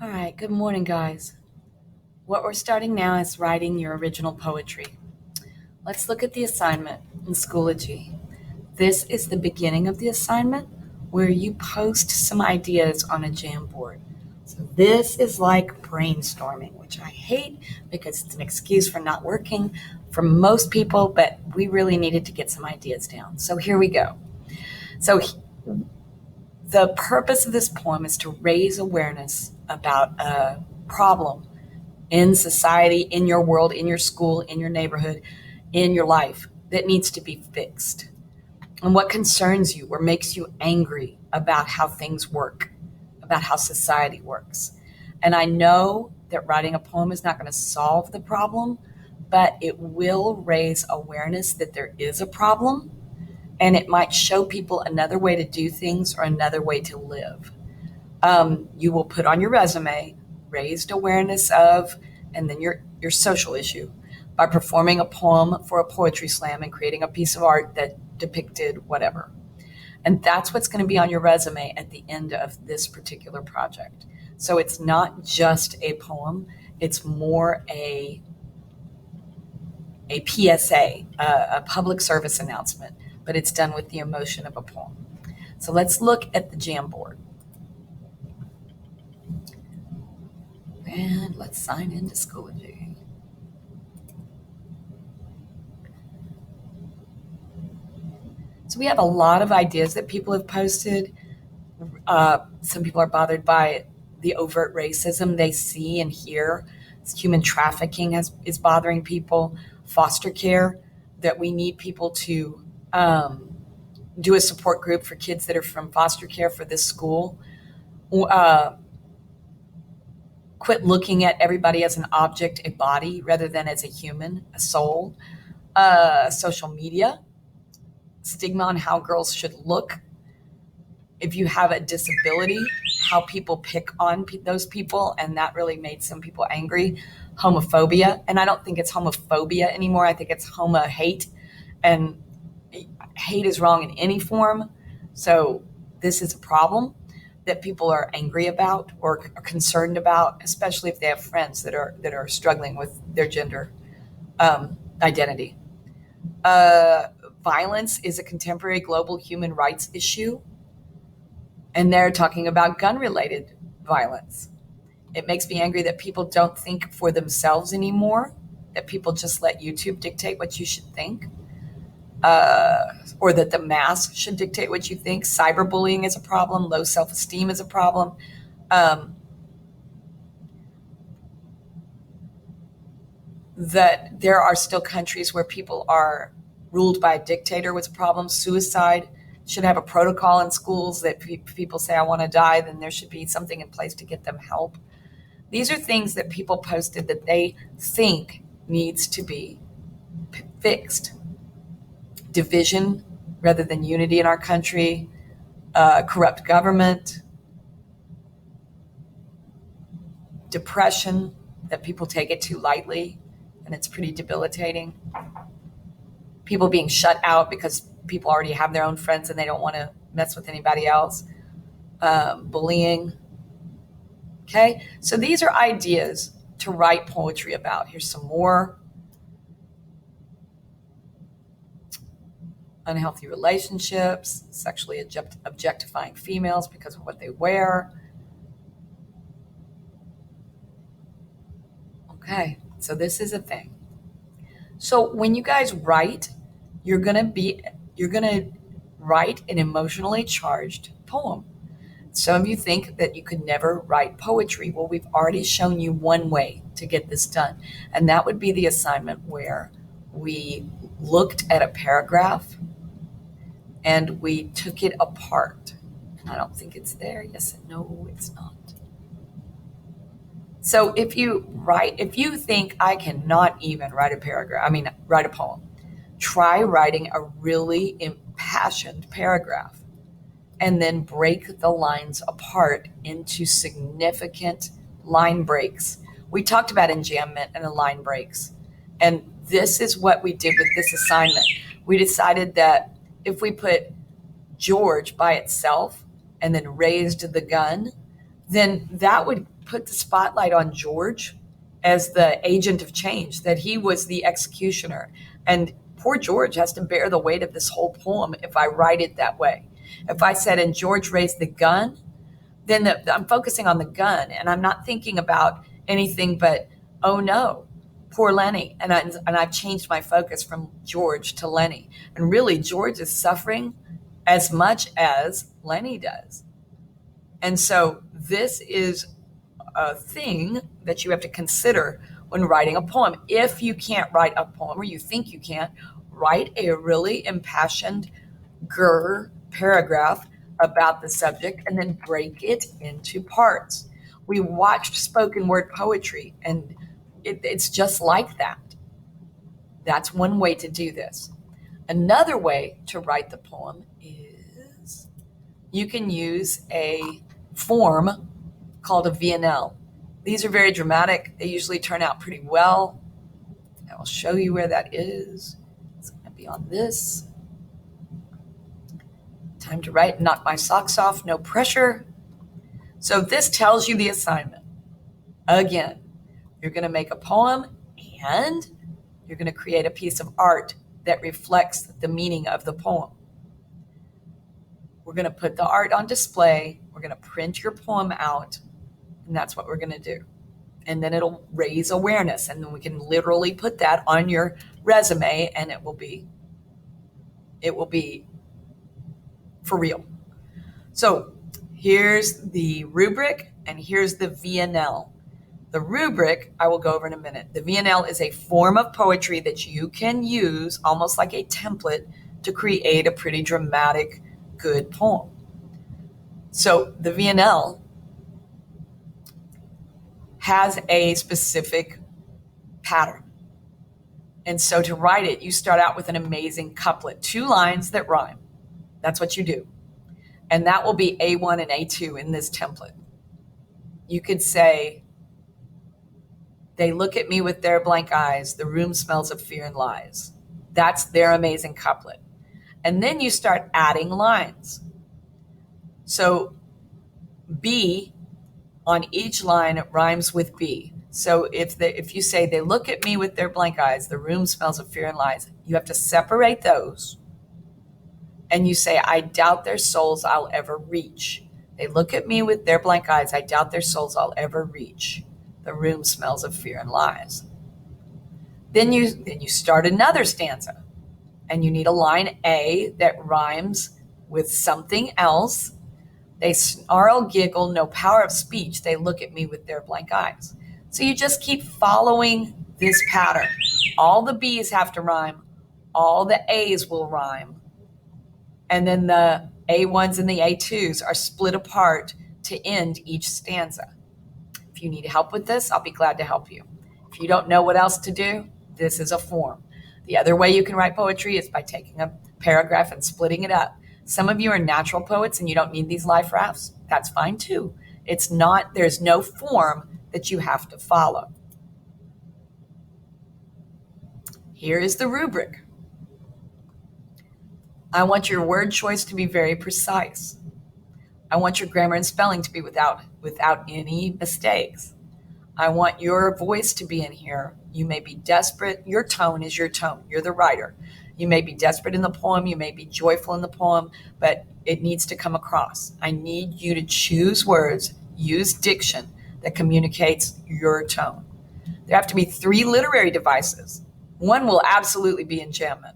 All right, good morning, guys. What we're starting now is writing your original poetry. Let's look at the assignment in Schoology. This is the beginning of the assignment where you post some ideas on a Jamboard. So this is like brainstorming, which I hate because it's an excuse for not working for most people, but we really needed to get some ideas down. So here we go. So the purpose of this poem is to raise awareness about a problem in society, in your world, in your school, in your neighborhood, in your life that needs to be fixed. And what concerns you or makes you angry about how things work, about how society works. And I know that writing a poem is not going to solve the problem, but it will raise awareness that there is a problem, and it might show people another way to do things or another way to live. You will put on your resume raised awareness of, and then your social issue by performing a poem for a poetry slam and creating a piece of art that depicted whatever. And that's what's going to be on your resume at the end of this particular project. So it's not just a poem, it's more a PSA, a public service announcement, but it's done with the emotion of a poem. So let's look at the Jamboard. And let's sign into Schoology. So we have a lot of ideas that people have posted. Some people are bothered by the overt racism they see and hear. Human trafficking is bothering people. Foster care, that we need people to do a support group for kids that are from foster care for this school. Quit looking at everybody as an object, a body, rather than as a human, a soul. Social media, stigma on how girls should look. If you have a disability, how people pick on those people, and that really made some people angry. Homophobia, and I don't think it's homophobia anymore. I think it's homo-hate, and hate is wrong in any form. So this is a problem that people are angry about or are concerned about, especially if they have friends that are struggling with their gender identity. Violence is a contemporary global human rights issue, and they're talking about gun-related violence. It makes me angry that people don't think for themselves anymore, that people just let YouTube dictate what you should think, or that the mass should dictate what you think. Cyberbullying is a problem. Low self-esteem is a problem. That there are still countries where people are ruled by a dictator was a problem. Suicide should have a protocol in schools that people say, I want to die, then there should be something in place to get them help. These are things that people posted that they think needs to be fixed. Division rather than unity in our country, corrupt government, depression, that people take it too lightly, and it's pretty debilitating. People being shut out because people already have their own friends and they don't want to mess with anybody else. Bullying. Okay, so these are ideas to write poetry about. Here's some more. Unhealthy relationships, sexually objectifying females because of what they wear. Okay, so this is a thing. So when you guys write, you're gonna write an emotionally charged poem. Some of you think that you could never write poetry. Well, we've already shown you one way to get this done, and that would be the assignment where we looked at a paragraph and we took it apart. And I don't think it's there. Yes and no, it's not. So if you think I cannot even write a poem, try writing a really impassioned paragraph and then break the lines apart into significant line breaks. We talked about enjambment and the line breaks. And this is what we did with this assignment. We decided that if we put George by itself and then raised the gun, then that would put the spotlight on George as the agent of change, that he was the executioner. And poor George has to bear the weight of this whole poem if I write it that way. If I said, and George raised the gun, then I'm focusing on the gun and I'm not thinking about anything but, oh no, poor Lenny. And I've changed my focus from George to Lenny. And really, George is suffering as much as Lenny does. And so this is a thing that you have to consider when writing a poem. If you can't write a poem, or you think you can't, write a really impassioned paragraph about the subject and then break it into parts. We watched spoken word poetry, and it's just like that. That's one way to do this. Another way to write the poem is you can use a form called a V&L. These are very dramatic. They usually turn out pretty well. I will show you where that is. It's going to be on this. Time to write, knock my socks off, no pressure. So this tells you the assignment. Again, you're going to make a poem and you're going to create a piece of art that reflects the meaning of the poem. We're going to put the art on display. We're going to print your poem out, and that's what we're going to do. And then it'll raise awareness, and then we can literally put that on your resume, and it will be for real. So here's the rubric, and here's the V&L. The rubric I will go over in a minute. The V&L is a form of poetry that you can use almost like a template to create a pretty dramatic, good poem. So the V&L has a specific pattern. And so to write it, you start out with an amazing couplet, 2 lines that rhyme. That's what you do. And that will be A1 and A2 in this template. You could say, they look at me with their blank eyes. The room smells of fear and lies. That's their amazing couplet. And then you start adding lines. So B on each line rhymes with B. So if you say, they look at me with their blank eyes, the room smells of fear and lies, you have to separate those. And you say, I doubt their souls I'll ever reach. They look at me with their blank eyes. I doubt their souls I'll ever reach. The room smells of fear and lies. Then you start another stanza, and you need a line A that rhymes with something else. They snarl, giggle, no power of speech. They look at me with their blank eyes. So you just keep following this pattern. All the B's have to rhyme. All the A's will rhyme. And then the A1s and the A2s are split apart to end each stanza. If you need help with this, I'll be glad to help you. If you don't know what else to do, this is a form. The other way you can write poetry is by taking a paragraph and splitting it up. Some of you are natural poets and you don't need these life rafts. That's fine too. There's no form that you have to follow. Here is the rubric. I want your word choice to be very precise. I want your grammar and spelling to be without any mistakes. I want your voice to be in here. You may be desperate. Your tone is your tone. You're the writer. You may be desperate in the poem. You may be joyful in the poem, but it needs to come across. I need you to choose words, use diction that communicates your tone. There have to be 3 literary devices. One will absolutely be enjambment.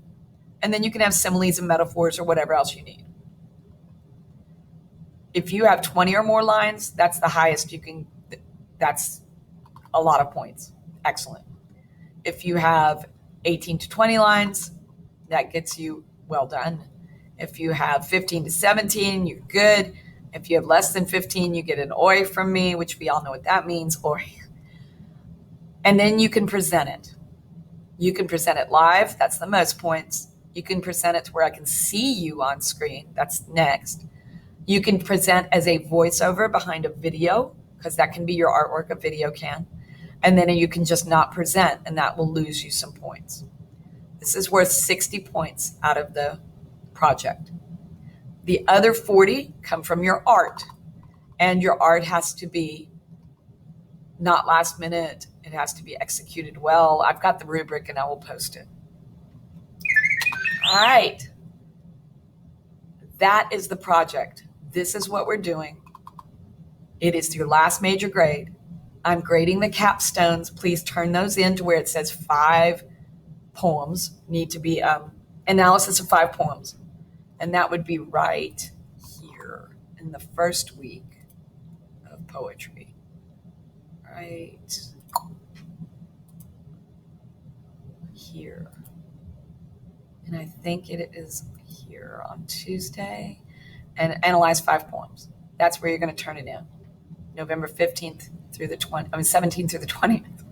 And then you can have similes and metaphors or whatever else you need. If you have 20 or more lines, that's the highest you can, that's a lot of points. Excellent. If you have 18 to 20 lines, that gets you well done. If you have 15 to 17, you're good. If you have less than 15, you get an oi from me, which we all know what that means, oi. And then you can present it. You can present it live. That's the most points. You can present it to where I can see you on screen. That's next. You can present as a voiceover behind a video, because that can be your artwork, a video can. And then you can just not present, and that will lose you some points. This is worth 60 points out of the project. The other 40 come from your art. And your art has to be not last minute. It has to be executed well. I've got the rubric and I will post it. All right. That is the project. This is what we're doing. It is your last major grade. I'm grading the capstones. Please turn those in to where it says 5 poems need to be analysis of 5 poems. And that would be right here in the first week of poetry. Right here. And I think it is here on Tuesday. And analyze 5 poems. That's where you're going to turn it in. November 15th through the 17th through the 20th.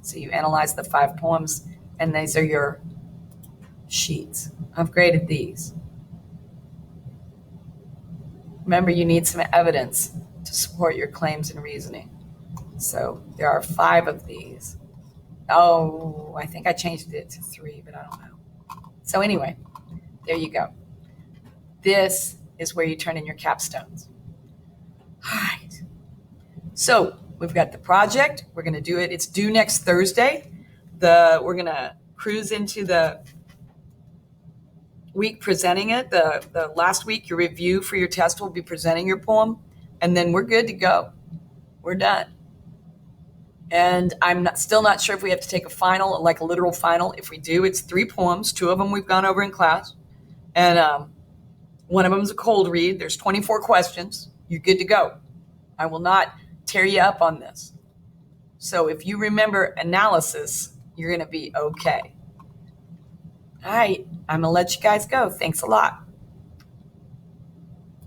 So you analyze the 5 poems, and these are your sheets. I've graded these. Remember, you need some evidence to support your claims and reasoning. So there are 5 of these. Oh, I think I changed it to 3, but I don't know. So anyway, there you go. This is where you turn in your capstones. All right. So we've got the project. We're going to do it. It's due next Thursday. We're going to cruise into the week presenting it. The last week, your review for your test will be presenting your poem, and then we're good to go. We're done. And I'm still not sure if we have to take a final, like a literal final. If we do, it's 3 poems. 2 of them we've gone over in class. And one of them is a cold read. There's 24 questions. You're good to go. I will not tear you up on this. So if you remember analysis, you're going to be okay. All right. I'm going to let you guys go. Thanks a lot.